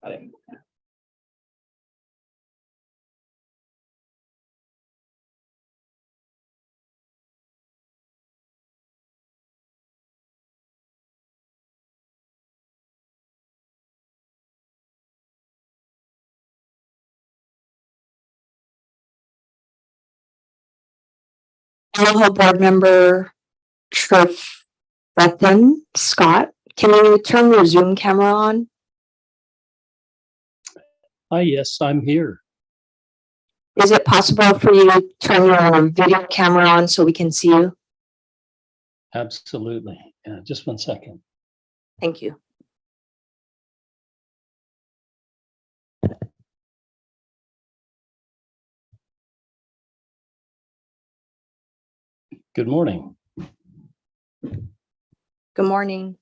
Aloha Board Member Trifethan Scott, can you turn your Zoom camera on? Hi, yes, I'm here. Is it possible for you to turn your video camera on so we can see you? Absolutely. Yeah, just 1 second. Thank you. Good morning. Good morning.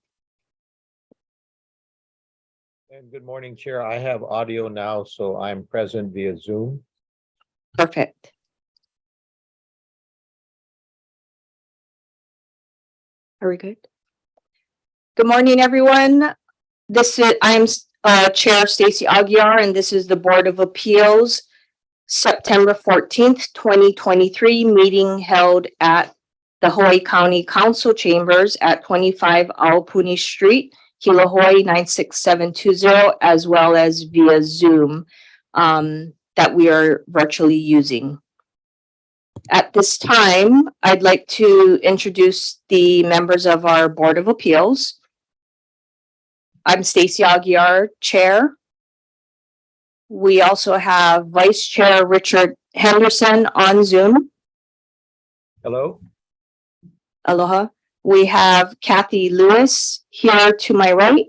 And good morning, Chair. I have audio now, so I'm present via Zoom. Perfect. Are we good? Good morning, everyone. I'm Chair Stacy Aguiar, and this is the Board of Appeals September 14th, 2023 meeting held at the Hawaii County Council Chambers at 25 Aupuni Street, Hilo, Hawaii 96720, as well as via Zoom that we are virtually using. At this time, I'd like to introduce the members of our Board of Appeals. I'm Stacy Aguiar, Chair. We also have Vice Chair Richard Henderson on Zoom. Hello? Aloha. We have Kathy Lewis here to my right.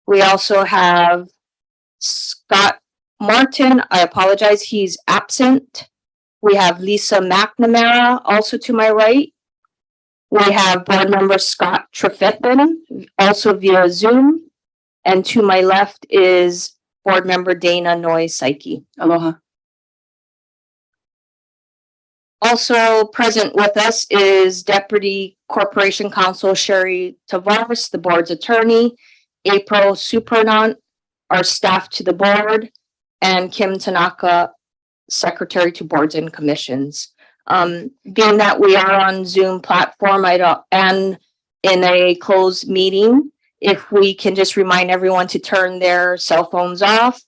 We also have Scott Martin. I apologize, he's absent. We have Lisa McNamara also to my right. We have Board Member Scott Trefethan also via Zoom. And to my left is Board Member Dana Noi Saiki. Aloha. Also present with us is Deputy Corporation Counsel Sherry Tavares, the board's attorney, April Supernant, our staff to the board, and Kim Tanaka, Secretary to Boards and Commissions. Being that we are on Zoom platform and in a closed meeting, if we can just remind everyone to turn their cell phones off,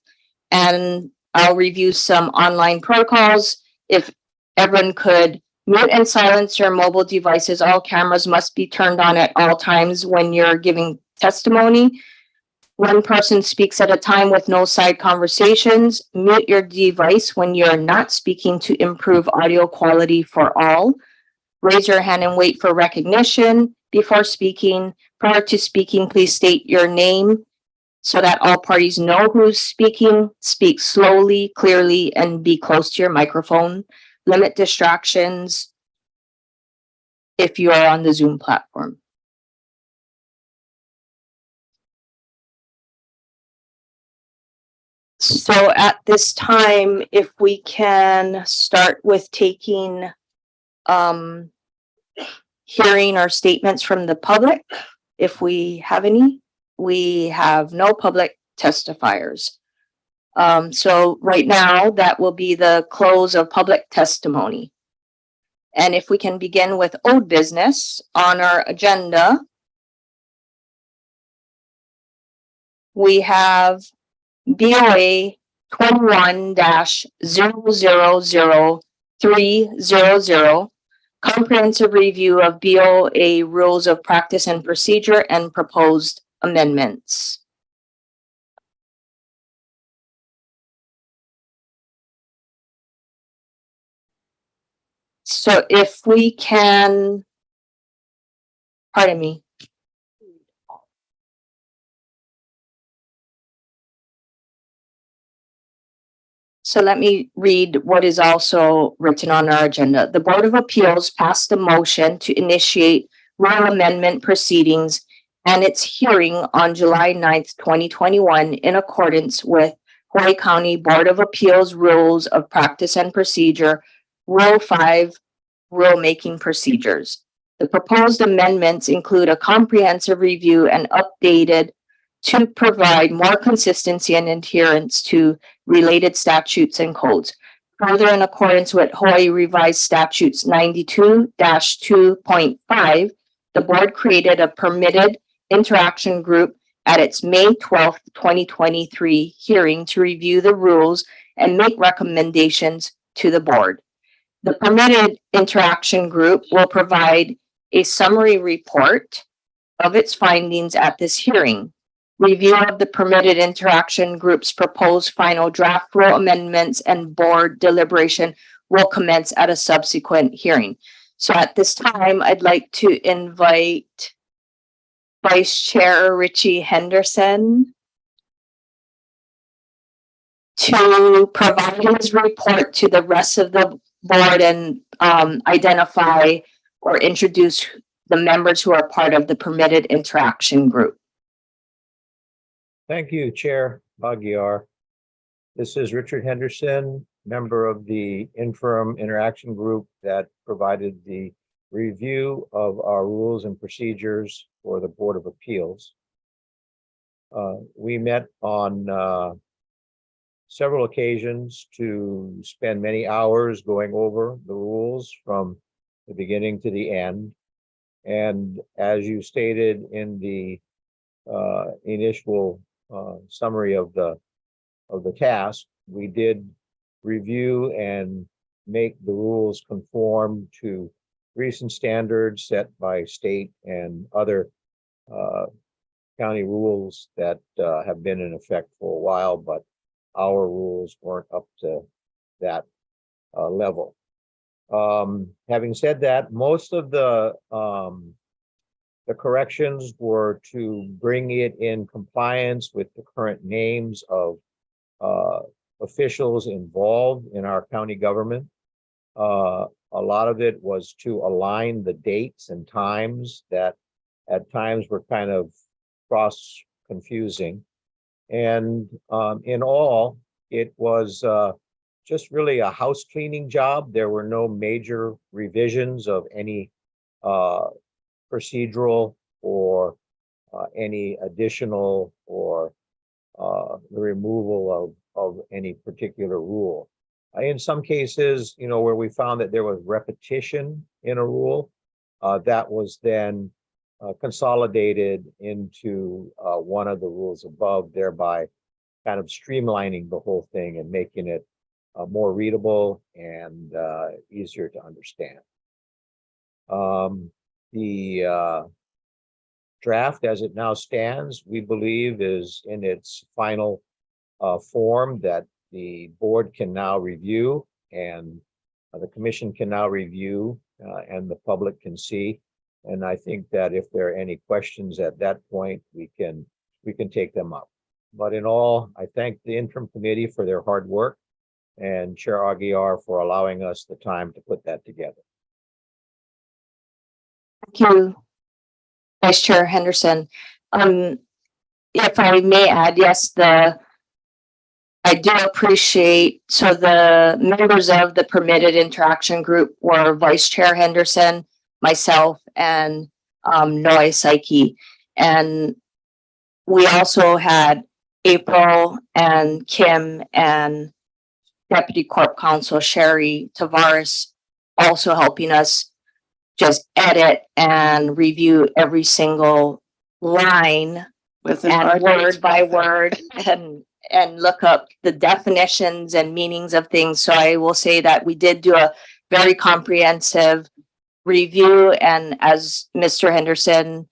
and I'll review some online protocols. If everyone could mute and silence your mobile devices, all cameras must be turned on at all times when you're giving testimony. One person speaks at a time with no side conversations. Mute your device when you're not speaking to improve audio quality for all. Raise your hand and wait for recognition before speaking. Prior to speaking, please state your name so that all parties know who's speaking. Speak slowly, clearly, and be close to your microphone. Limit distractions if you are on the Zoom platform. So at this time, if we can start with taking hearing our statements from the public, if we have any. We have no public testifiers. So right now, that will be the close of public testimony. And if we can begin with old business on our agenda, we have BOA 21-000300, comprehensive review of BOA rules of practice and procedure and proposed amendments. So if we can, pardon me. So let me read what is also written on our agenda. The Board of Appeals passed a motion to initiate rule amendment proceedings and its hearing on July 9th, 2021 in accordance with Hawaii County Board of Appeals Rules of Practice and Procedure, Rule 5, Rulemaking Procedures. The proposed amendments include a comprehensive review and updated to provide more consistency and adherence to related statutes and codes. Further, in accordance with Hawaii Revised Statutes 92-2.5, the board created a permitted interaction group at its May 12th, 2023 hearing to review the rules and make recommendations to the board. The permitted interaction group will provide a summary report of its findings at this hearing. Review of the permitted interaction group's proposed final draft rule amendments and board deliberation will commence at a subsequent hearing. So at this time, I'd like to invite Vice Chair Richie Henderson to provide his report to the rest of the board and identify or introduce the members who are part of the permitted interaction group. Thank you, Chair Aguiar. This is Richard Henderson, member of the interim interaction group that provided the review of our rules and procedures for the Board of Appeals. We met on several occasions to spend many hours going over the rules from the beginning to the end. And as you stated in the initial summary of the task, we did review and make the rules conform to recent standards set by state and other county rules that have been in effect for a while, but our rules weren't up to that level. Having said that, most of the corrections were to bring it in compliance with the current names of officials involved in our county government. A lot of it was to align the dates and times that at times were kind of cross confusing. And in all, it was just really a house cleaning job. There were no major revisions of any procedural or any additional or the removal of any particular rule. In some cases, you know, where we found that there was repetition in a rule, that was then consolidated into one of the rules above, thereby kind of streamlining the whole thing and making it more readable and easier to understand. The draft as it now stands, we believe, is in its final form that the board can now review and the commission can now review and the public can see. And I think that if there are any questions at that point, we can take them up. But in all, I thank the interim committee for their hard work and Chair Aguiar for allowing us the time to put that together. Thank you, Vice Chair Henderson. If I may add, yes, I do appreciate, so the members of the permitted interaction group were Vice Chair Henderson, myself, and Noi Saiki. And we also had April and Kim and Deputy Corp Counsel Sherry Tavares also helping us just edit and review every single line and word by word and look up the definitions and meanings of things. So I will say that we did do a very comprehensive review, and as Mr. Henderson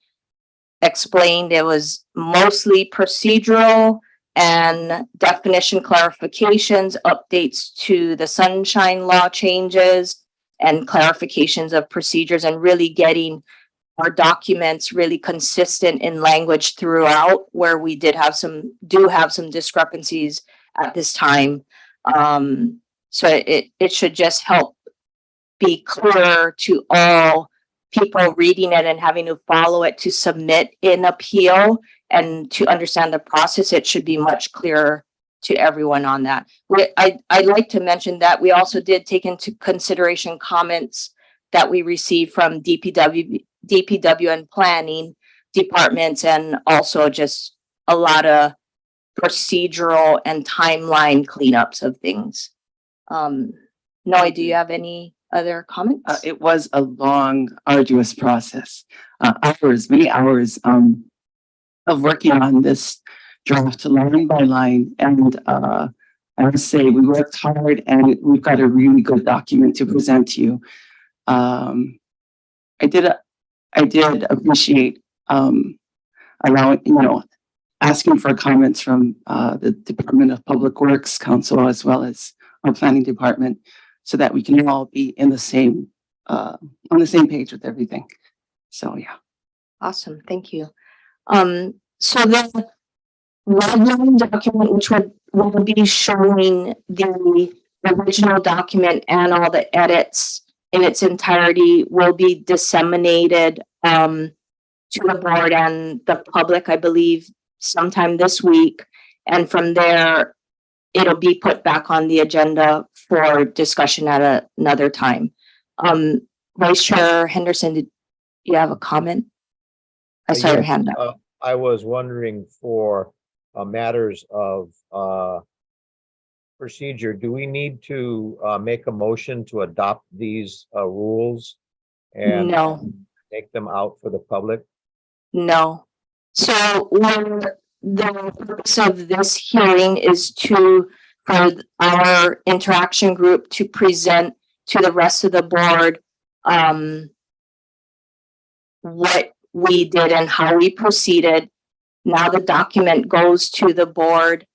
explained, it was mostly procedural and definition clarifications, updates to the sunshine law changes, and clarifications of procedures, and really getting our documents really consistent in language throughout, where we have some discrepancies at this time. So it should just help be clear to all people reading it and having to follow it to submit an appeal and to understand the process. It should be much clearer to everyone on that. I'd like to mention that we also did take into consideration comments that we received from DPW and planning departments, and also just a lot of procedural and timeline cleanups of things. Noe, do you have any other comments? It was a long, arduous process. Many hours of working on this draft line by line. And I would say we worked hard and we've got a really good document to present to you. I did appreciate allowing, asking for comments from the Department of Public Works Council as well as our planning department, so that we can all be in the same on the same page with everything. So yeah. Awesome, thank you. So the red line document, which will be showing the original document and all the edits in its entirety, will be disseminated to the board and the public, I believe, sometime this week. And from there, it'll be put back on the agenda for discussion at another time. Vice Chair Henderson, did you have a comment? I saw your hand up. I was wondering for matters of procedure, do we need to make a motion to adopt these rules and No. take them out for the public? No. So the purpose of this hearing is for our interaction group to present to the rest of the board what we did and how we proceeded. Now the document goes to the board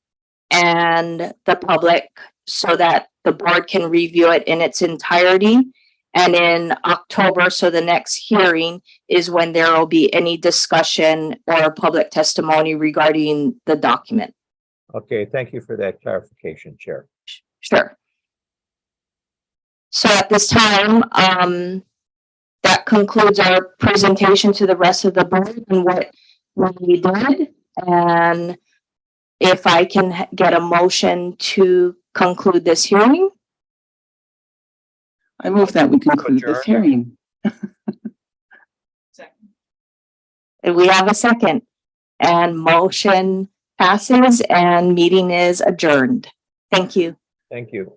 and the public so that the board can review it in its entirety. And in October, so the next hearing is when there will be any discussion or public testimony regarding the document. Okay, thank you for that clarification, Chair. Sure. So at this time, that concludes our presentation to the rest of the board and what we did. And if I can get a motion to conclude this hearing. I move that we conclude this hearing. And we have a second, and motion passes and meeting is adjourned. Thank you. Thank you.